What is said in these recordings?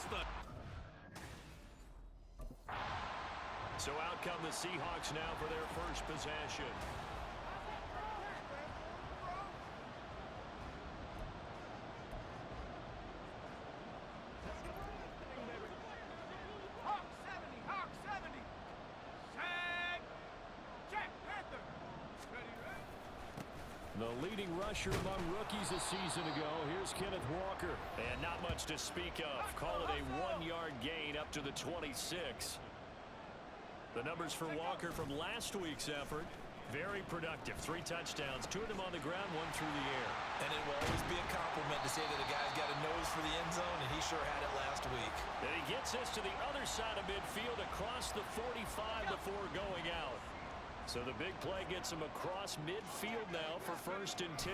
across the... So out come the Seahawks now for their first possession. The leading rusher among rookies a season ago. Here's Kenneth Walker. And not much to speak of. Call it a 1-yard gain up to the 26. The numbers for Walker from last week's effort, very productive. 3 touchdowns, 2 of them on the ground, 1 through the air. And it will always be a compliment to say that a guy's got a nose for the end zone, and he sure had it last week. And he gets us to the other side of midfield across the 45 before going out. So the big play gets him across midfield now for 1st and 10.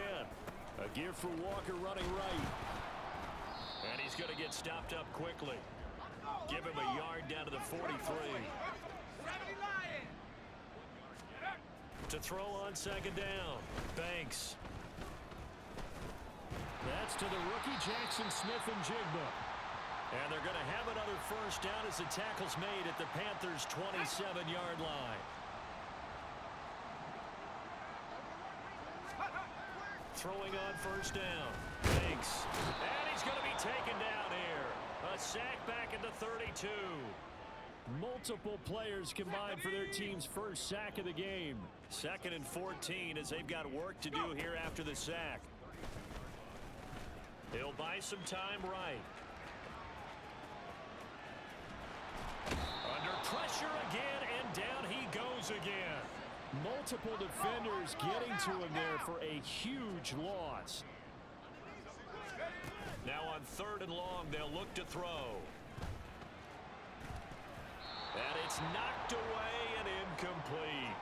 A give for Walker running right. And he's going to get stopped up quickly. Give him a yard down to the 43. To throw on 2nd down. Banks. That's to the rookie Jackson Smith-Njigba. And they're going to have another 1st down as the tackle's made at the Panthers' 27-yard line. Throwing on 1st down. Banks. And he's going to be taken down here. A sack back at the 32. Multiple players combined for their team's first sack of the game. 2nd and 14 as they've got work to do here after the sack. He'll buy some time right. Under pressure again, and down he goes again. Multiple defenders getting to him there for a huge loss. Now on 3rd and long, they'll look to throw. And it's knocked away and incomplete.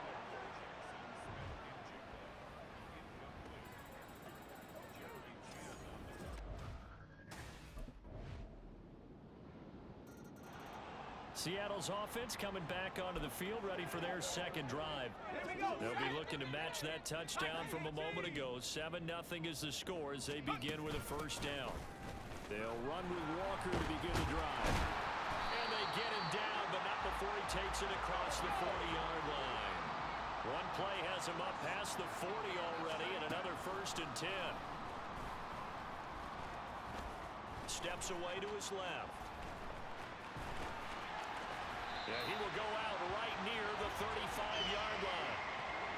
Seattle's offense coming back onto the field, ready for their 2nd drive. They'll be looking to match that touchdown from a moment ago. 7-0 is the score as they begin with a 1st down. They'll run with Walker to begin the drive. And they get him down, but not before he takes it across the 40-yard line. One play has him up past the 40 already, and another 1st and 10. Steps away to his left. Yeah, he will go out right near the 35-yard line.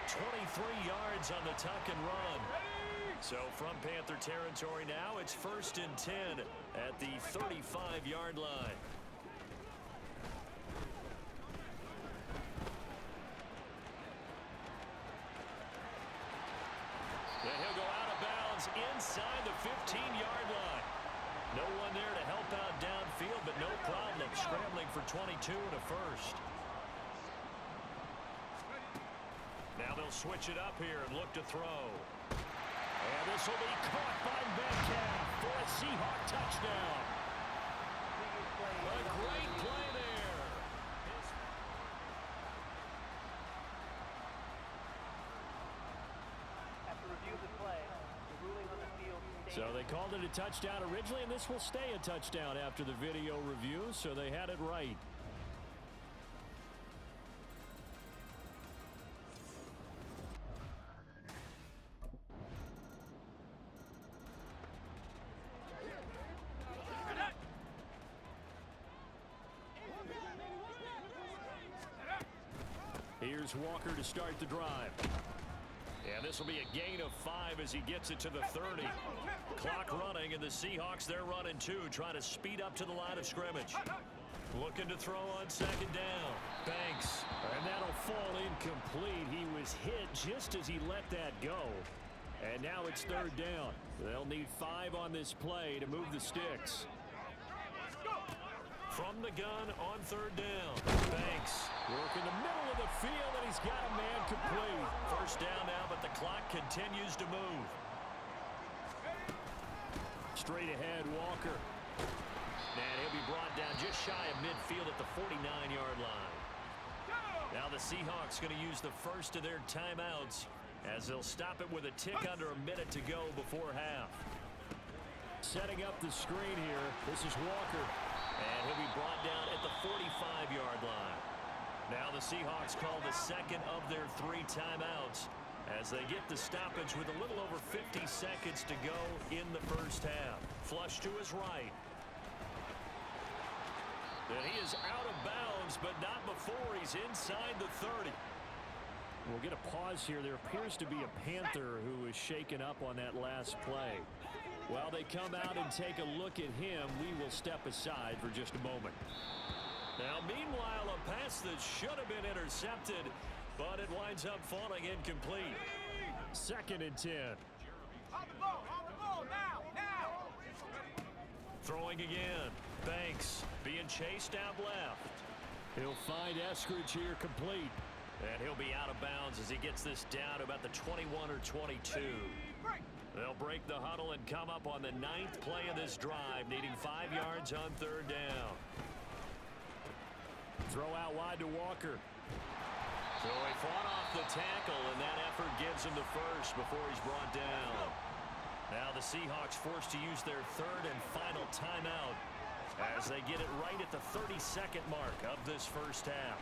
23 yards on the tuck and run. So from Panther territory now, it's 1st and 10 at the 35-yard line. And he'll go out of bounds inside the 15-yard line. No one there to help out downfield, but no problem. Scrambling for 22 and a 1st. Now they'll switch it up here and look to throw. And this will be caught by Metcalf for a Seahawk touchdown. A great play there. After review of the play, the ruling on the field stands. So they called it a touchdown originally, and this will stay a touchdown after the video review, so they had it right. Here's Walker to start the drive. And this will be a gain of 5 as he gets it to the 30. Clock running, and the Seahawks, they're running 2, trying to speed up to the line of scrimmage. Looking to throw on 2nd down. Banks. And that'll fall incomplete. He was hit just as he let that go. And now it's 3rd down. They'll need 5 on this play to move the sticks. From the gun on 3rd down. Banks working the middle of the field, and he's got a man complete. 1st down now, but the clock continues to move. Straight ahead, Walker. And he'll be brought down just shy of midfield at the 49-yard line. Now the Seahawks going to use the first of their timeouts as they'll stop it with a tick under a minute to go before half. Setting up the screen here. This is Walker. And he'll be brought down at the 45-yard line. Now the Seahawks call the second of their 3 timeouts as they get the stoppage with a little over 50 seconds to go in the first half. Flush to his right. And he is out of bounds, but not before he's inside the 30. We'll get a pause here. There appears to be a Panther who is shaken up on that last play. While they come out and take a look at him, we will step aside for just a moment. Now, meanwhile, a pass that should have been intercepted, but it winds up falling incomplete. 2nd and 10. On the ball, now! Throwing again. Banks being chased out left. He'll find Eskridge here complete. And he'll be out of bounds as he gets this down to about the 21 or 22. They'll break the huddle and come up on the 9th play of this drive, needing 5 yards on 3rd down. Throw out wide to Walker. So he fought off the tackle, and that effort gives him the first before he's brought down. Now the Seahawks forced to use their 3rd and final timeout as they get it right at the 32nd mark of this first half.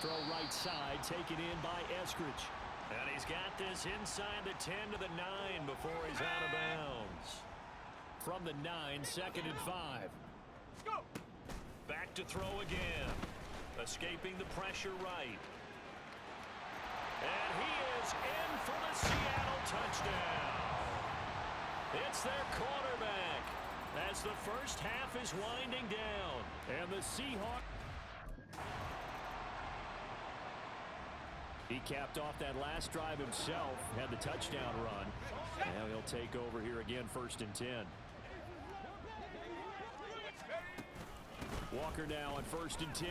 Throw right side, taken in by Eskridge. And he's got this inside the 10 to the 9 before he's out of bounds. From the 9, 2nd and 5. Go! Back to throw again. Escaping the pressure right. And he is in for the Seattle touchdown. It's their quarterback as the first half is winding down. And the Seahawks. He capped off that last drive himself, had the touchdown run. Now he'll take over here again, 1st and 10. Walker now on 1st and 10.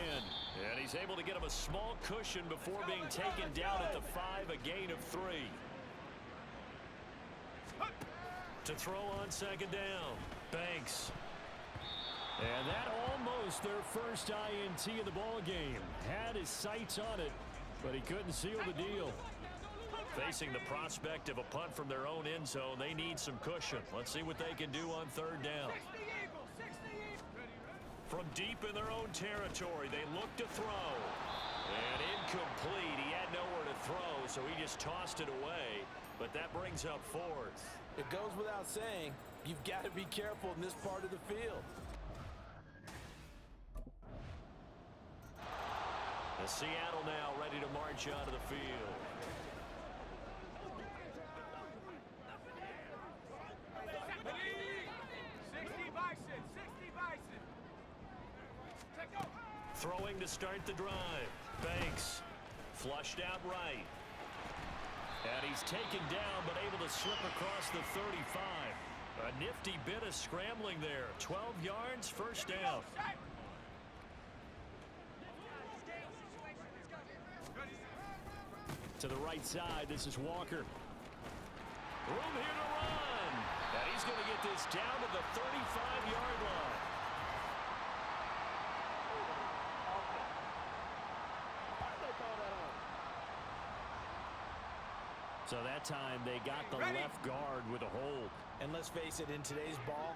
And he's able to get him a small cushion before being taken down at the 5, a gain of 3. To throw on 2nd down. Banks. And that almost their first INT of the ball game. Had his sights on it, but he couldn't seal the deal. Facing the prospect of a punt from their own end zone, they need some cushion. Let's see what they can do on 3rd down. From deep in their own territory, they look to throw. And incomplete. He had nowhere to throw, so he just tossed it away. But that brings up 4th. It goes without saying, you've got to be careful in this part of the field. The Seattle now ready to march out of the field. Throwing to start the drive. Banks flushed out right. And he's taken down but able to slip across the 35. A nifty bit of scrambling there. 12 yards, 1st down. To the right side, this is Walker. Room here to run. And he's going to get this down to the 35-yard line. So that time they got the left guard with a hold. And let's face it, in today's ball,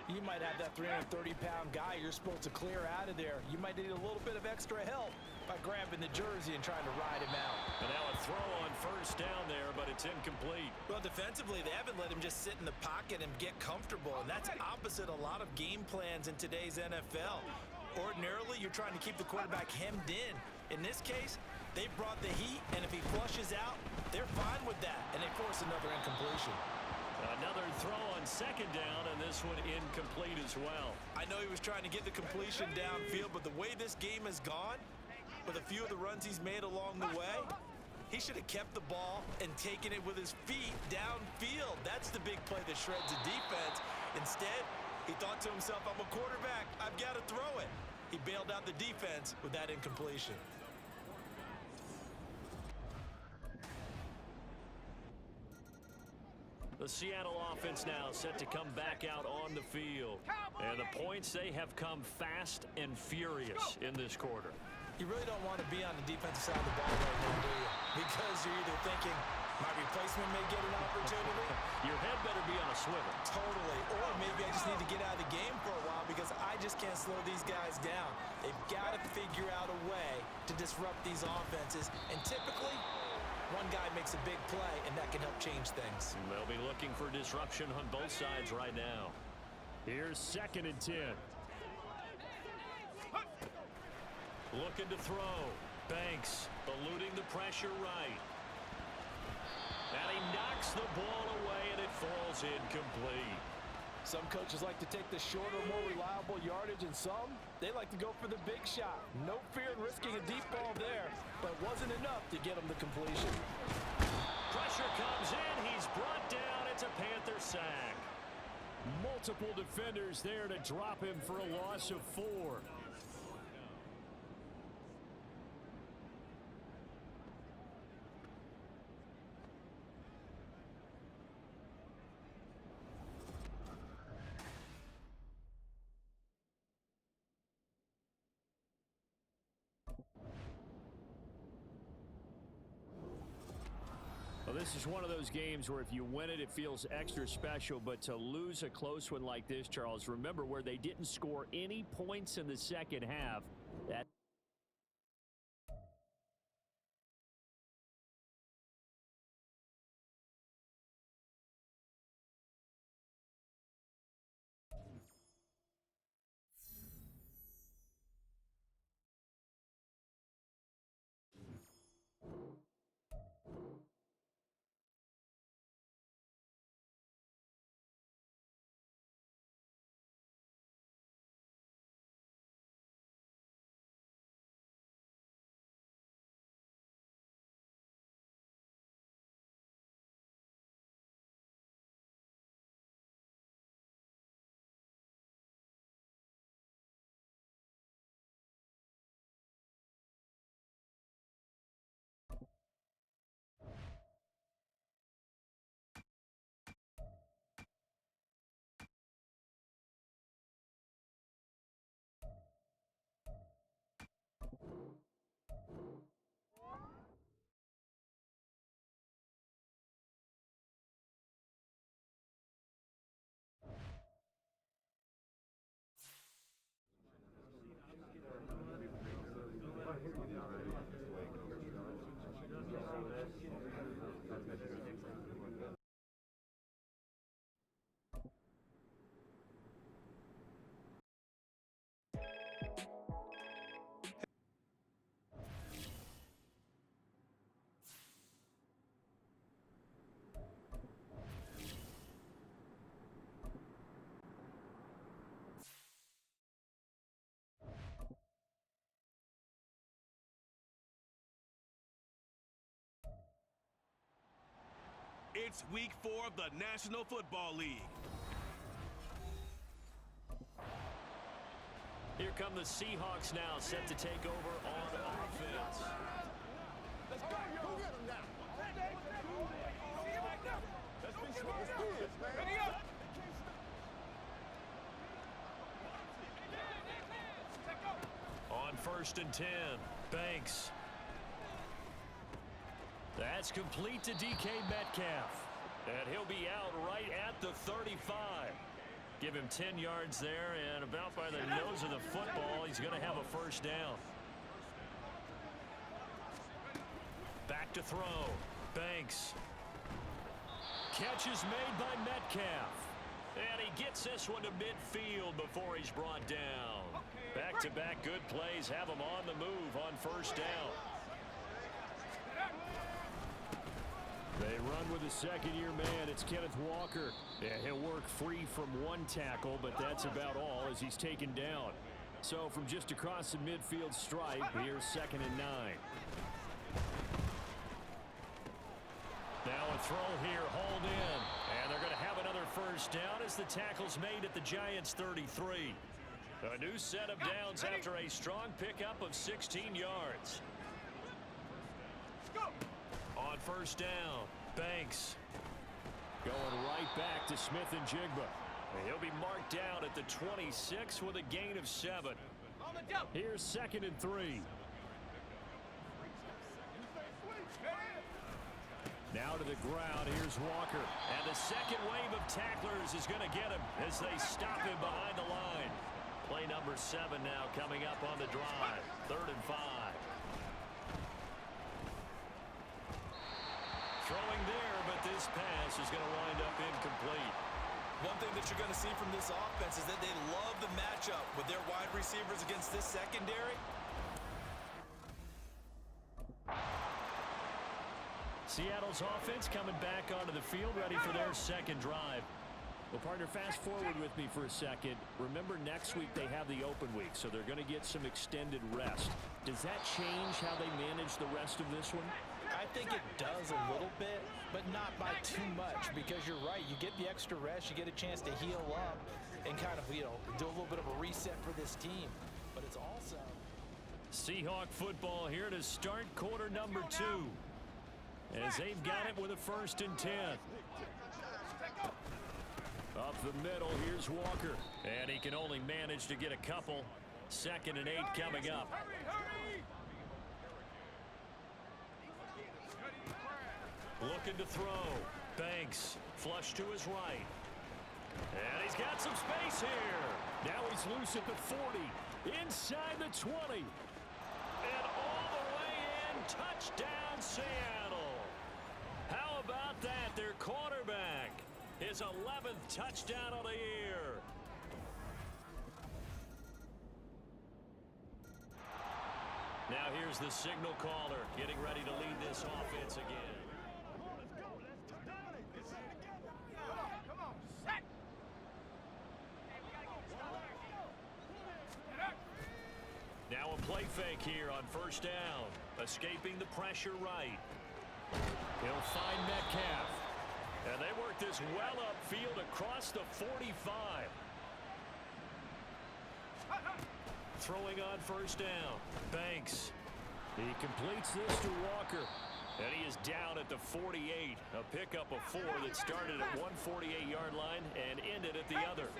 you might have that 330-pound guy you're supposed to clear out of there. You might need a little bit of extra help by grabbing the jersey and trying to ride him out. And now a throw on 1st down there, but it's incomplete. Well, defensively, they haven't let him just sit in the pocket and get comfortable, and that's opposite a lot of game plans in today's NFL. Ordinarily, you're trying to keep the quarterback hemmed in. In this case, they brought the heat, and if he flushes out, they're fine with that, and they force another incompletion. Another throw on 2nd down, and this one incomplete as well. I know he was trying to get the completion downfield, but the way this game has gone, with a few of the runs he's made along the way, he should have kept the ball and taken it with his feet downfield. That's the big play that shreds the defense. Instead, he thought to himself, I'm a quarterback, I've got to throw it. He bailed out the defense with that incompletion. The Seattle offense now set to come back out on the field. And the points, they have come fast and furious in this quarter. You really don't want to be on the defensive side of the ball right now, do you? Because you're either thinking, my replacement freshman may get an opportunity. Your head better be on a swivel. Totally. Or maybe I just need to get out of the game for a while because I just can't slow these guys down. They've got to figure out a way to disrupt these offenses. And typically, one guy makes a big play, and that can help change things. They'll be looking for disruption on both sides right now. Here's 2nd and 10. Looking to throw. Banks eluding the pressure right. And he knocks the ball away, and it falls incomplete. Some coaches like to take the shorter, more reliable yardage, and some, they like to go for the big shot. No fear in risking a deep ball there, but it wasn't enough to get him the completion. Pressure comes in. He's brought down. It's a Panther sack. Multiple defenders there to drop him for a loss of 4. Well, this is one of those games where if you win it, it feels extra special. But to lose a close one like this, Charles, remember where they didn't score any points in the second half. That It's week 4 of the National Football League. here come the Seahawks now, set to take over on offense. Let's go, yo. Go get him now. Let's be smart. Ready up. On 1st and 10, Banks. That's complete to DK Metcalf. And he'll be out right at the 35. Give him 10 yards there, and about by the nose of the football, he's going to have a first down. Back to throw. Banks. Catch is made by Metcalf. And he gets this one to midfield before he's brought down. Back-to-back good plays have him on the move on first down. They run with a second-year man. It's Kenneth Walker. Yeah, he'll work free from one tackle, but that's about all as he's taken down. So from just across the midfield stripe, here's 2nd and 9. Now a throw here, hauled in. And they're going to have another first down as the tackle's made at the Giants' 33. A new set of downs after a strong pickup of 16 yards. On first down, Banks going right back to Smith and Jigba. And he'll be marked down at the 26 with a gain of 7. Here's 2nd and 3. Now to the ground. Here's Walker. And the second wave of tacklers is going to get him as they stop him behind the line. Play number 7 now coming up on the drive. 3rd and 5. Throwing there, but this pass is going to wind up incomplete. One thing that you're going to see from this offense is that they love the matchup with their wide receivers against this secondary. Seattle's offense coming back onto the field, ready for their second drive. Well, partner, fast forward with me for a second. Remember, next week they have the open week, so they're going to get some extended rest. Does that change how they manage the rest of this one? I think it does a little bit, but not by too much, because you're right. You get the extra rest, you get a chance to heal up and kind of, do a little bit of a reset for this team. But it's also Seahawk football here to start quarter number 2. As they've got it with a 1st and 10. Up the middle, here's Walker. And he can only manage to get a couple. 2nd and 8 coming up. Looking to throw. Banks, flush to his right. And he's got some space here. Now he's loose at the 40. Inside the 20. And all the way in. Touchdown, Seattle. How about that? Their quarterback. His 11th touchdown of the year. Now here's the signal caller getting ready to lead this offense again. Come on, set. Now a play fake here on 1st down. Escaping the pressure right. He'll find Metcalf. And they work this well upfield across the 45. Throwing on 1st down. Banks. He completes this to Walker. And he is down at the 48. A pickup of 4 that started at one 48-yard line and ended at the other.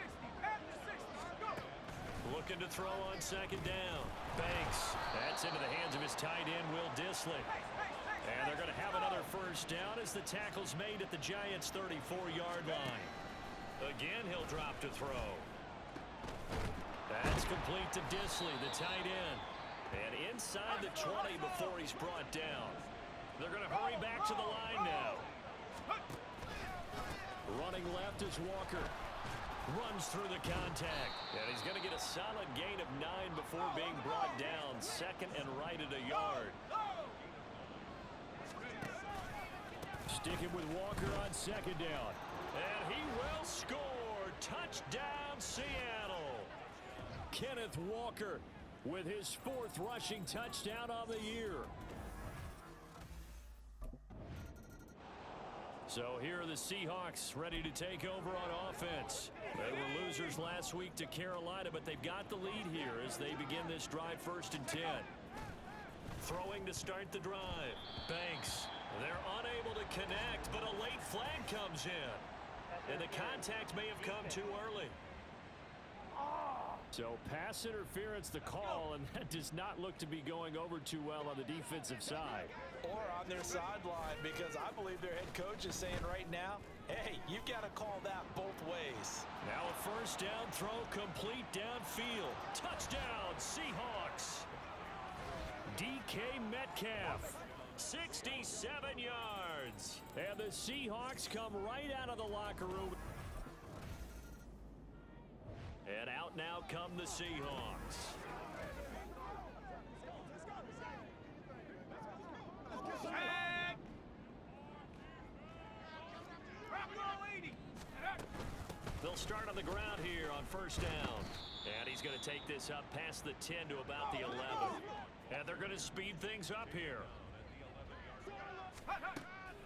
Looking to throw on 2nd down. Banks. That's into the hands of his tight end, Will Dissly. And they're going to have another 1st down as the tackle's made at the Giants' 34-yard line. Again, he'll drop to throw. That's complete to Dissly, the tight end. And inside the 20 before he's brought down. They're going to hurry back to the line now. Running left is Walker. Runs through the contact. And he's going to get a solid gain of 9 before being brought down. 2nd and right at a yard. Sticking with Walker on 2nd down. And he will score. Touchdown, Seattle. Kenneth Walker with his 4th rushing touchdown on the year. So here are the Seahawks ready to take over on offense. They were losers last week to Carolina, but they've got the lead here as they begin this drive 1st and 10. Throwing to start the drive. Banks. They're unable to connect, but a late flag comes in. And the contact may have come too early. So pass interference the call, and that does not look to be going over too well on the defensive side. or on their sideline, because I believe their head coach is saying right now, hey, you've got to call that both ways. Now a 1st down throw complete downfield. Touchdown, Seahawks. DK Metcalf, 67 yards. And the Seahawks come right out of the locker room. And out now come the Seahawks. They'll start on the ground here on 1st down. And he's going to take this up past the 10 to about the 11. And they're going to speed things up here.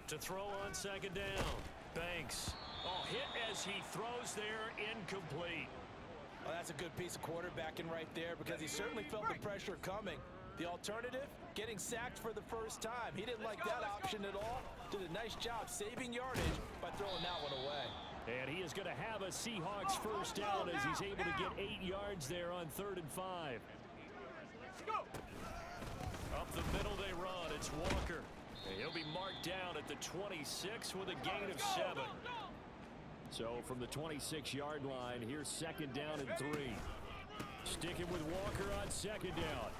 To throw on 2nd down. Banks. Oh, hit as he throws there, incomplete. Well, that's a good piece of quarterbacking right there, because he certainly felt the pressure coming. The alternative, getting sacked for the first time. He didn't like that option at all. Did a nice job saving yardage by throwing that one away. And he is going to have a Seahawks 1st down as he's able to get 8 yards there on 3rd and 5. Up the middle they run. It's Walker. And he'll be marked down at the 26 with a gain of 7. So from the 26-yard line, here's second down and 3. Sticking with Walker on second down.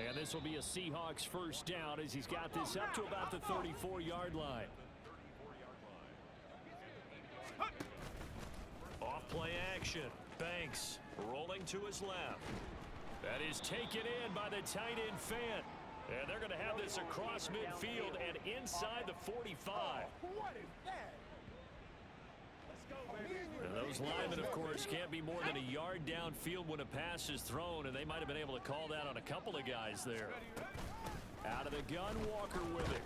And this will be a Seahawks first down as he's got this up to about the 34-yard line. Off play action. Banks rolling to his left. That is taken in by the tight end Fant. And they're going to have this across midfield and inside the 45. What is that? And those linemen, of course, can't be more than a yard downfield when a pass is thrown, and they might have been able to call that on a couple of guys there. Out of the gun, Walker with it.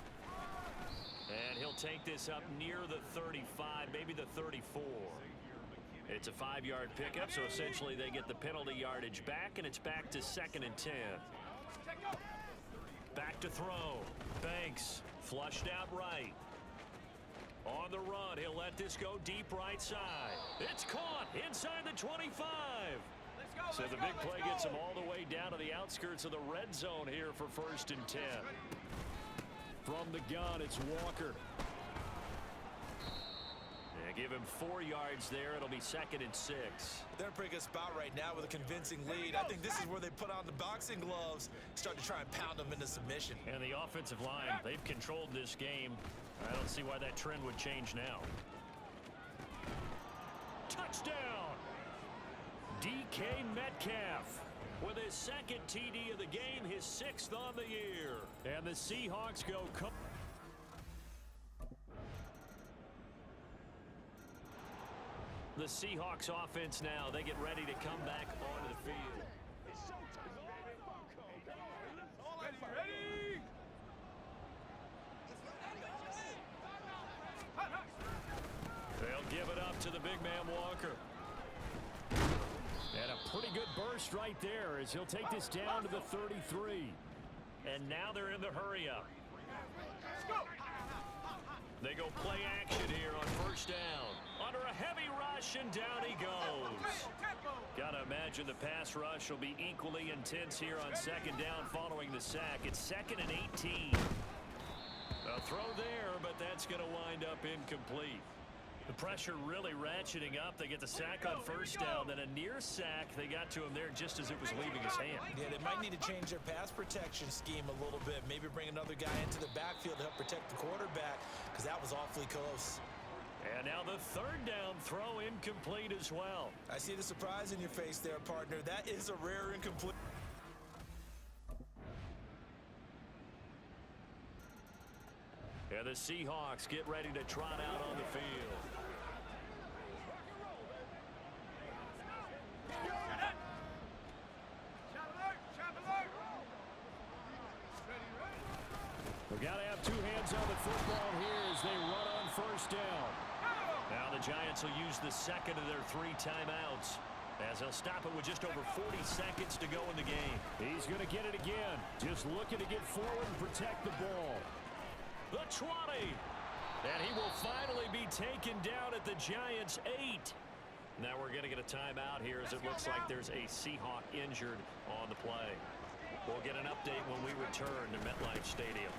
And he'll take this up near the 35, maybe the 34. It's a 5-yard pickup, so essentially they get the penalty yardage back, and it's back to 2nd and 10. Back to throw. Banks flushed out right. On the run, he'll let this go deep right side. It's caught inside the 25. So the big play gets him all the way down to the outskirts of the red zone here for 1st and 10. From the gun, it's Walker. Yeah, give him 4 yards there. It'll be 2nd and 6. They're in a pretty good spot right now with a convincing lead. I think this is where they put on the boxing gloves, start to try and pound them into submission. And the offensive line, they've controlled this game. I don't see why that trend would change now. Touchdown! DK Metcalf with his 2nd TD of the game, his 6th on the year. And the Seahawks go. The Seahawks offense now, they get ready to come back onto the field. Ready? They'll give it up to the big man Walker. And a pretty good burst right there as he'll take this down to the 33. And now they're in the hurry up. They go play action here on 1st down. Under a heavy rush, and down he goes. Gotta imagine the pass rush will be equally intense here on 2nd down following the sack. It's 2nd and 18. A throw there, but that's going to wind up incomplete. The pressure really ratcheting up. They get the sack on 1st down, then a near sack. They got to him there just as it was leaving his hand. Yeah, they might need to change their pass protection scheme a little bit. Maybe bring another guy into the backfield to help protect the quarterback, because that was awfully close. And now the 3rd down throw incomplete as well. I see the surprise in your face there, partner. That is a rare incomplete. And the Seahawks get ready to trot out on the field. We've got to have 2 hands on the football here as they run on 1st down. Now the Giants will use the 2nd of their 3 timeouts as they'll stop it with just over 40 seconds to go in the game. He's going to get it again. Just looking to get forward and protect the ball. The 20. And he will finally be taken down at the Giants' 8. Now we're going to get a timeout here as it looks like there's a Seahawk injured on the play. We'll get an update when we return to MetLife Stadium.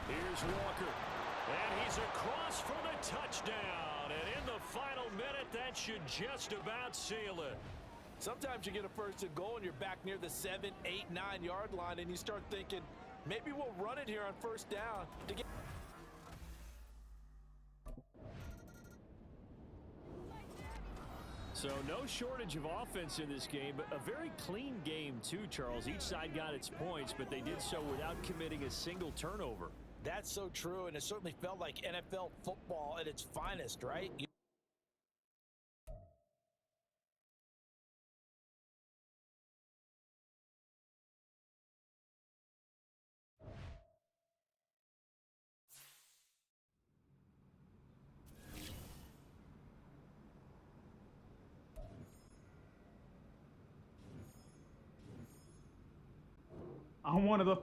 Here's Walker. And he's across for the touchdown. And in the final minute, that should just about seal it. Sometimes you get a 1st and goal and you're back near the 7, 8, 9-yard line, and you start thinking, maybe we'll run it here on 1st down to get. So no shortage of offense in this game, but a very clean game too, Charles. Each side got its points, but they did so without committing a single turnover. That's so true, and it certainly felt like NFL football at its finest, right? I'm one of the